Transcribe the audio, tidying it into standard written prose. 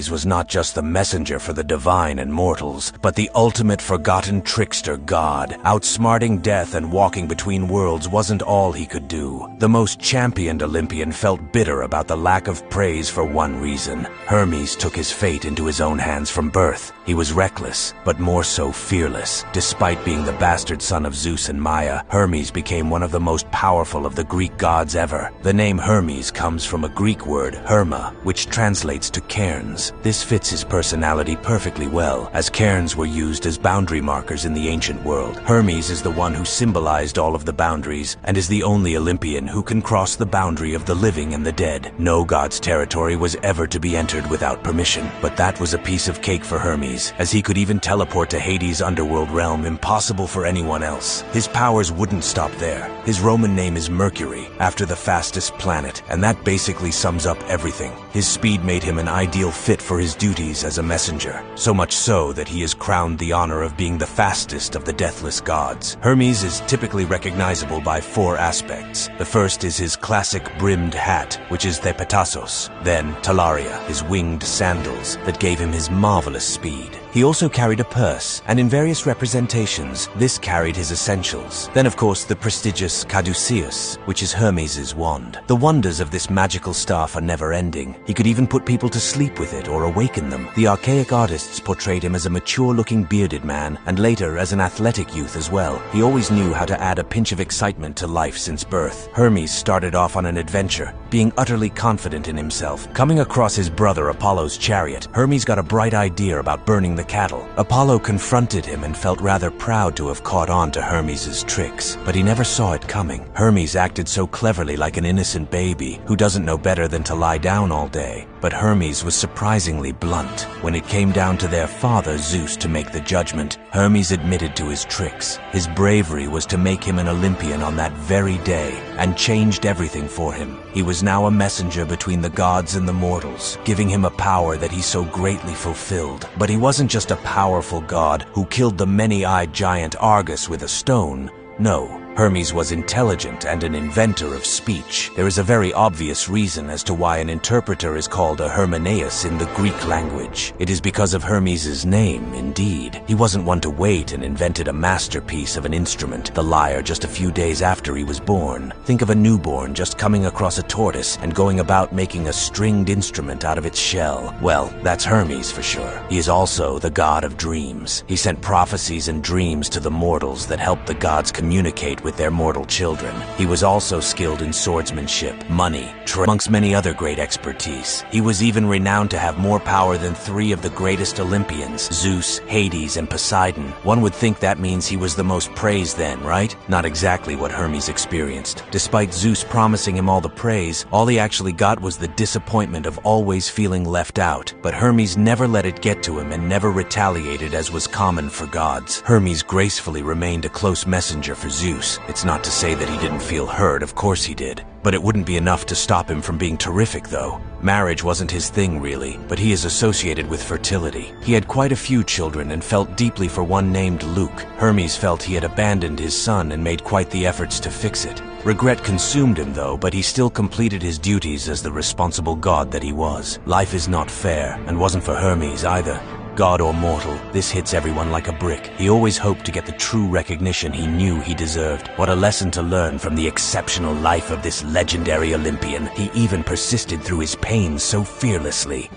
Hermes was not just the messenger for the divine and mortals, but the ultimate forgotten trickster god. Outsmarting death and walking between worlds wasn't all he could do. The most championed Olympian felt bitter about the lack of praise for one reason. Hermes took his fate into his own hands from birth. He was reckless, but more so fearless. Despite being the bastard son of Zeus and Maia, Hermes became one of the most powerful of the Greek gods ever. The name Hermes comes from a Greek word, herma, which translates to cairns. This fits his personality perfectly well, as cairns were used as boundary markers in the ancient world. Hermes is the one who symbolized all of the boundaries, and is the only Olympian who can cross the boundary of the living and the dead. No god's territory was ever to be entered without permission, but that was a piece of cake for Hermes, as he could even teleport to Hades' underworld realm, impossible for anyone else. His powers wouldn't stop there. His Roman name is Mercury, after the fastest planet, and that basically sums up everything. His speed made him an ideal fit for his duties as a messenger, so much so that he is crowned the honor of being the fastest of the deathless gods. Hermes is typically recognizable by four aspects. The first is his classic brimmed hat, which is the Petassos. Then Talaria, his winged sandals that gave him his marvelous speed. He also carried a purse, and in various representations, this carried his essentials. Then, of course, the prestigious caduceus, which is Hermes' wand. The wonders of this magical staff are never-ending. He could even put people to sleep with it or awaken them. The archaic artists portrayed him as a mature-looking bearded man, and later as an athletic youth as well. He always knew how to add a pinch of excitement to life since birth. Hermes started off on an adventure, being utterly confident in himself. Coming across his brother Apollo's chariot, Hermes got a bright idea about burning the cattle. Apollo confronted him and felt rather proud to have caught on to Hermes' tricks, but he never saw it coming. Hermes acted so cleverly like an innocent baby who doesn't know better than to lie down all day. But Hermes was surprisingly blunt. When it came down to their father Zeus to make the judgment, Hermes admitted to his tricks. His bravery was to make him an Olympian on that very day, and changed everything for him. He was now a messenger between the gods and the mortals, giving him a power that he so greatly fulfilled. But he wasn't just a powerful god who killed the many-eyed giant Argus with a stone. No. Hermes was intelligent and an inventor of speech. There is a very obvious reason as to why an interpreter is called a Hermeneus in the Greek language. It is because of Hermes' name, indeed. He wasn't one to wait and invented a masterpiece of an instrument, the lyre, just a few days after he was born. Think of a newborn just coming across a tortoise and going about making a stringed instrument out of its shell. Well, that's Hermes for sure. He is also the god of dreams. He sent prophecies and dreams to the mortals that helped the gods communicate with their mortal children. He was also skilled in swordsmanship, money, amongst many other great expertise. He was even renowned to have more power than three of the greatest Olympians, Zeus, Hades, and Poseidon. One would think that means he was the most praised then, right? Not exactly what Hermes experienced. Despite Zeus promising him all the praise, all he actually got was the disappointment of always feeling left out. But Hermes never let it get to him and never retaliated as was common for gods. Hermes gracefully remained a close messenger for Zeus. It's not to say that he didn't feel hurt, of course he did. But it wouldn't be enough to stop him from being terrific, though. Marriage wasn't his thing, really, but he is associated with fertility. He had quite a few children and felt deeply for one named Luke. Hermes felt he had abandoned his son and made quite the efforts to fix it. Regret consumed him, though, but he still completed his duties as the responsible god that he was. Life is not fair, and wasn't for Hermes either. God or mortal, this hits everyone like a brick. He always hoped to get the true recognition he knew he deserved. What a lesson to learn from the exceptional life of this legendary Olympian. He even persisted through his pain so fearlessly.